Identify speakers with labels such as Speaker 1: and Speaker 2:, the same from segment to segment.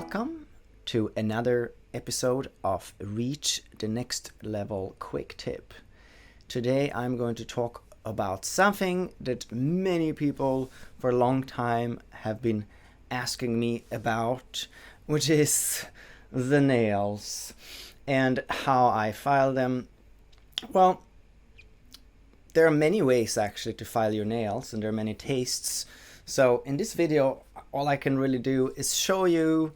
Speaker 1: Welcome to another episode of Reach the Next Level Quick Tip. Today I'm going to talk about something that many people for a long time have been asking me about, which is the nails and how I file them. Well, there are many ways actually to file your nails, and there are many tastes. So in this video, all I can really do is show you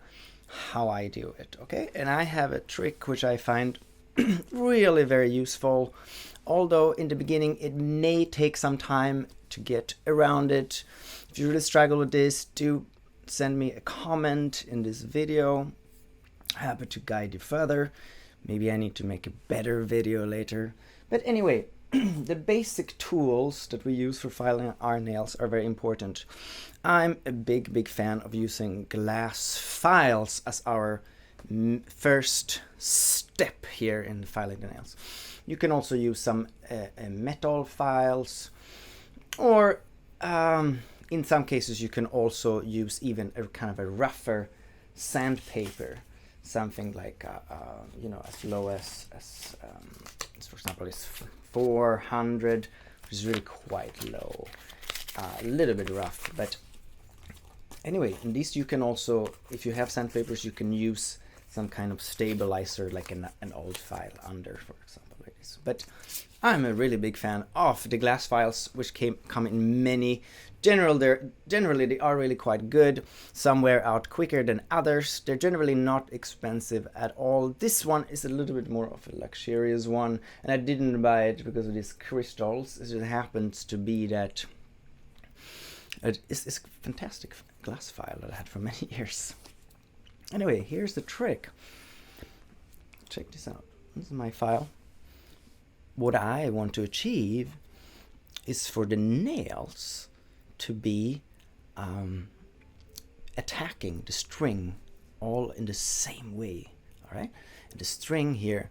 Speaker 1: how I do it, okay? And I have a trick which I find really very useful, although in the beginning it may take some time to get around it. If you really struggle with this, do send me a comment in this video. Happy to guide you further. Maybe I need to make a better video later. But anyway, the basic tools that we use for filing our nails are very important. I'm a big fan of using glass files as our first step here in filing the nails. You can also use some metal files, or in some cases you can also use even a kind of a rougher sandpaper, something like as low as for example is 400, which is really quite low, a little bit rough. But anyway, in these you can also, if you have sandpapers, you can use some kind of stabilizer like an old file under, for example, like this. But I'm a really big fan of the glass files, which come in many. Generally they are really quite good. Some wear out quicker than others. They're generally not expensive at all. This one is a little bit more of a luxurious one, and I didn't buy it because of these crystals. It just happens to be that it's a fantastic glass file that I had for many years. Anyway, here's the trick. Check this out. This is my file. What I want to achieve is for the nails to be attacking the string all in the same way. All right, and the string here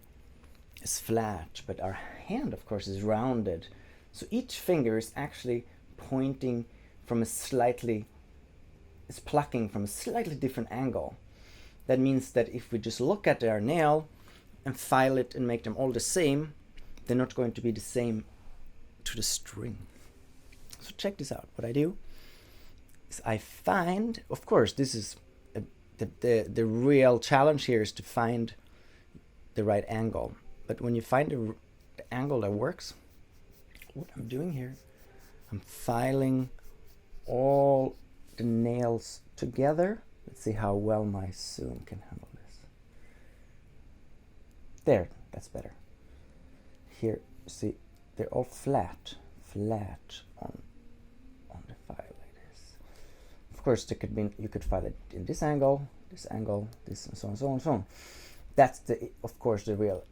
Speaker 1: is flat, but our hand of course is rounded, so each finger is actually pointing from plucking from a slightly different angle. That means that if we just look at our nail and file it and make them all the same, they're not going to be the same to the string. So check this out. What I do is I find, of course, this is the real challenge here is to find the right angle. But when you find the angle that works, what I'm doing here, I'm filing all the nails together. Let's see how well my Zoom can handle this. There, that's better. Here, see, they're all flat on the file like this. Of course, you could file it in this angle, this, and so on and so on and so on. That's of course the real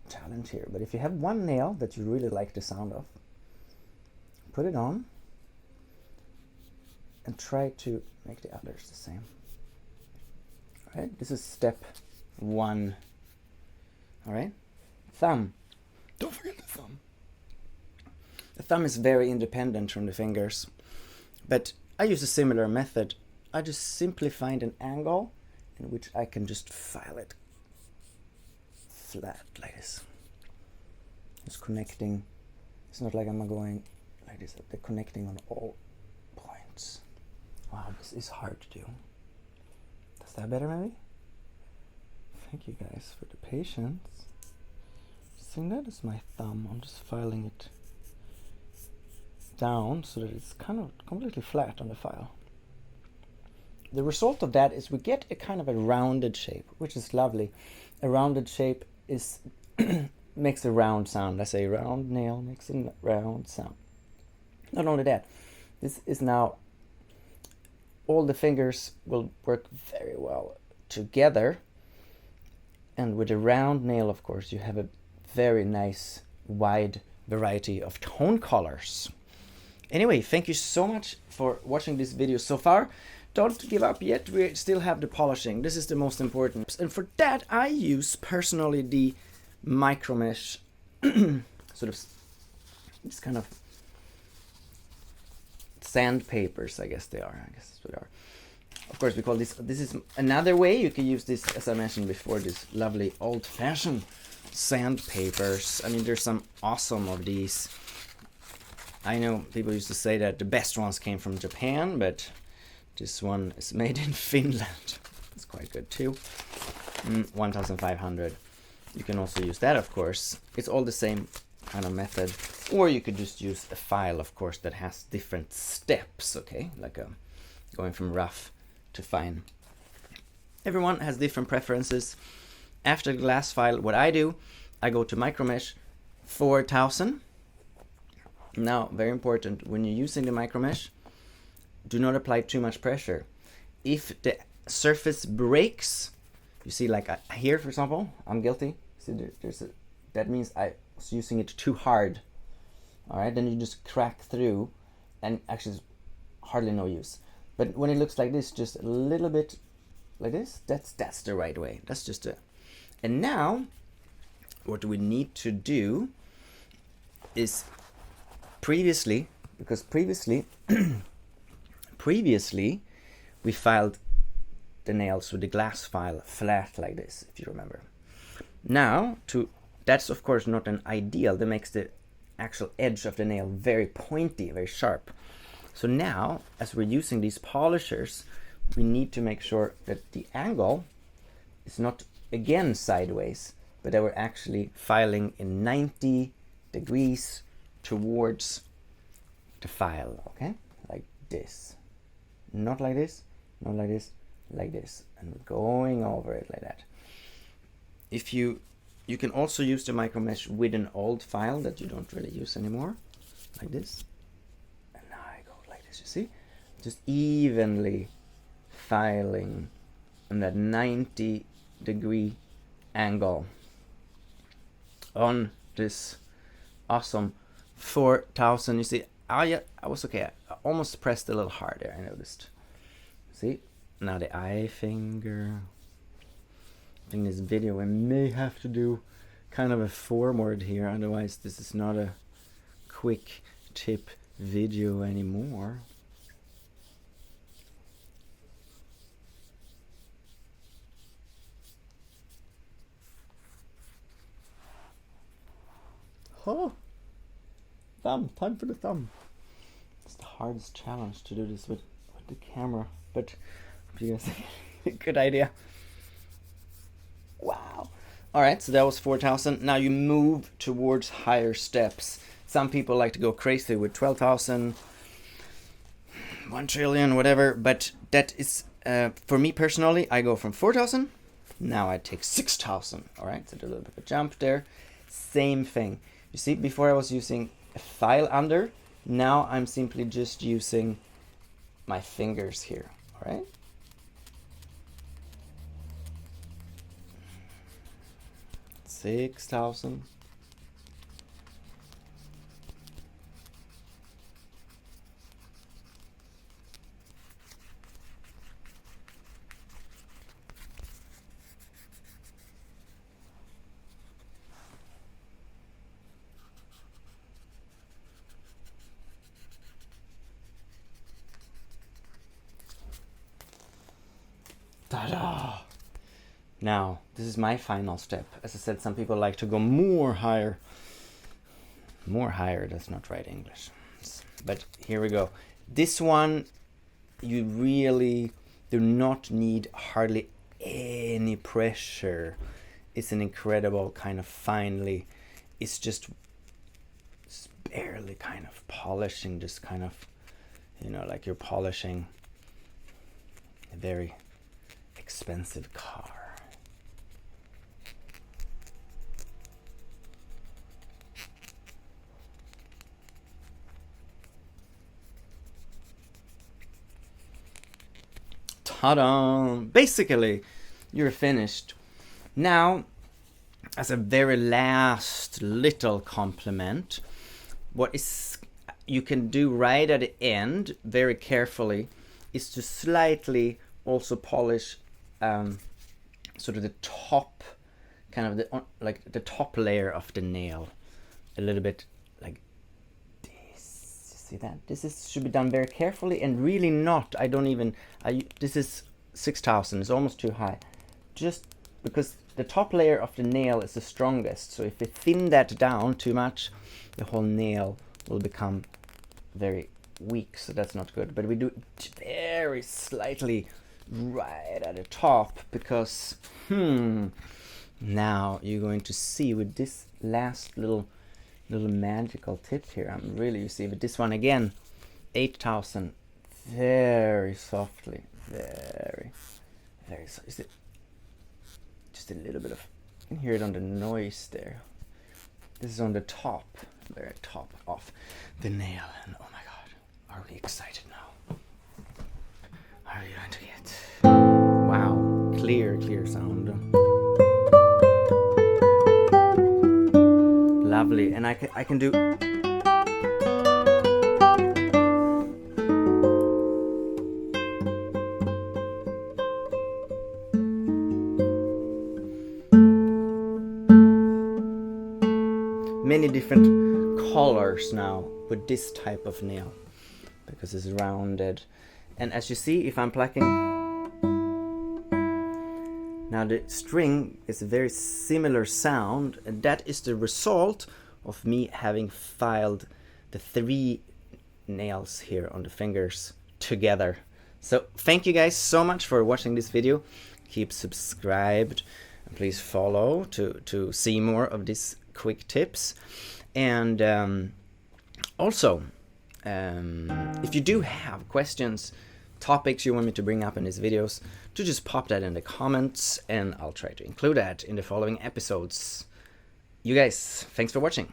Speaker 1: challenge here. But if you have one nail that you really like the sound of, put it on and try to make the others the same. All right, this is step 1. All right, thumb. Don't forget the thumb. The thumb is very independent from the fingers, but I use a similar method. I just simply find an angle in which I can just file it flat like this. Just connecting. It's not like I'm going like this. They're connecting on all points. Wow, this is hard to do. Is that better maybe? Thank you guys for the patience. See, that is my thumb. I'm just filing it down so that it's kind of completely flat on the file. The result of that is we get a kind of a rounded shape, which is lovely. A rounded shape is makes a round sound. I say round nail makes a round sound. Not only that, this is now all the fingers will work very well together, and with a round nail of course you have a very nice wide variety of tone colors. Anyway, thank you so much for watching this video so far. Don't give up yet, we still have the polishing. This is the most important. And for that I use personally the michro-mesh sort of this kind of sandpapers, I guess they are. I guess that's what they are. Of course, we call this is another way you can use this, as I mentioned before, this lovely old-fashioned sandpapers. I mean, there's some awesome of these. I know people used to say that the best ones came from Japan, but this one is made in Finland. It's quite good too. 1,500. You can also use that, of course. It's all the same kind of method. Or you could just use a file, of course, that has different steps, okay? Like going from rough to fine. Everyone has different preferences. After the glass file, what I do, I go to michro-mesh 4000. Now, very important, when you're using the michro-mesh, do not apply too much pressure. If the surface breaks, you see, like here, for example, I'm guilty. See, that means I was using it too hard. All right, then you just crack through, and actually, it's hardly no use. But when it looks like this, just a little bit like this, that's the right way. That's just it. And now, what we need to do is previously we filed the nails with the glass file flat like this, if you remember. Now, that's of course not an ideal. That makes the actual edge of the nail very pointy, very sharp. So now, as we're using these polishers, we need to make sure that the angle is not again sideways, but that we're actually filing in 90 degrees towards the file, okay? Like this. Not like this, not like this, like this. And we're going over it like that. If you can also use the michro-mesh with an old file that you don't really use anymore, like this. And now I go like this, you see? Just evenly filing on that 90 degree angle on this awesome 4000. You see, I was okay. I almost pressed a little harder, I noticed. See? Now the eye finger. In this video I may have to do kind of a forward here, otherwise this is not a quick tip video anymore. Oh, thumb, time for the thumb. It's the hardest challenge to do this with the camera, but you guys good idea. Wow. All right, so that was 4000. Now you move towards higher steps. Some people like to go crazy with 12,000, 1 trillion, whatever, but that is, for me personally, I go from 4,000, now I take 6,000. All right, so a little bit of a jump there. Same thing. You see, before I was using a file under, now I'm simply just using my fingers here, all right? $6,000. Ta-da! Now, this is my final step. As I said, some people like to go more higher. More higher, that's not right English. But here we go. This one, you really do not need hardly any pressure. It's an incredible kind of finely. It's just barely kind of polishing, just kind of, you know, like you're polishing a very expensive car. Ta-da! Basically, you're finished. Now, as a very last little compliment, what is you can do right at the end, very carefully, is to slightly also polish sort of the top, kind of the like the top layer of the nail, a little bit like this. See that? Should be done very carefully and really not. This is 6,000. It's almost too high. Just because the top layer of the nail is the strongest. So if we thin that down too much, the whole nail will become very weak. So that's not good. But we do it very slightly right at the top because now you're going to see with this last little magical tip here. You see with this one again, 8,000, very softly, very so. Is it just a little bit of? You can hear it on the noise there. This is on the top, very top of the nail, and oh my God, are we excited now? Are you going to get? Wow, clear sound. Lovely, and I can do many different colors now with this type of nail because it's rounded. And as you see, if I'm plucking now, the string is a very similar sound, and that is the result of me having filed the 3 nails here on the fingers together. So thank you guys so much for watching this video. Keep subscribed and please follow to see more of these quick tips. And also, if you do have questions, topics you want me to bring up in these videos, to just pop that in the comments and I'll try to include that in the following episodes. You guys, thanks for watching.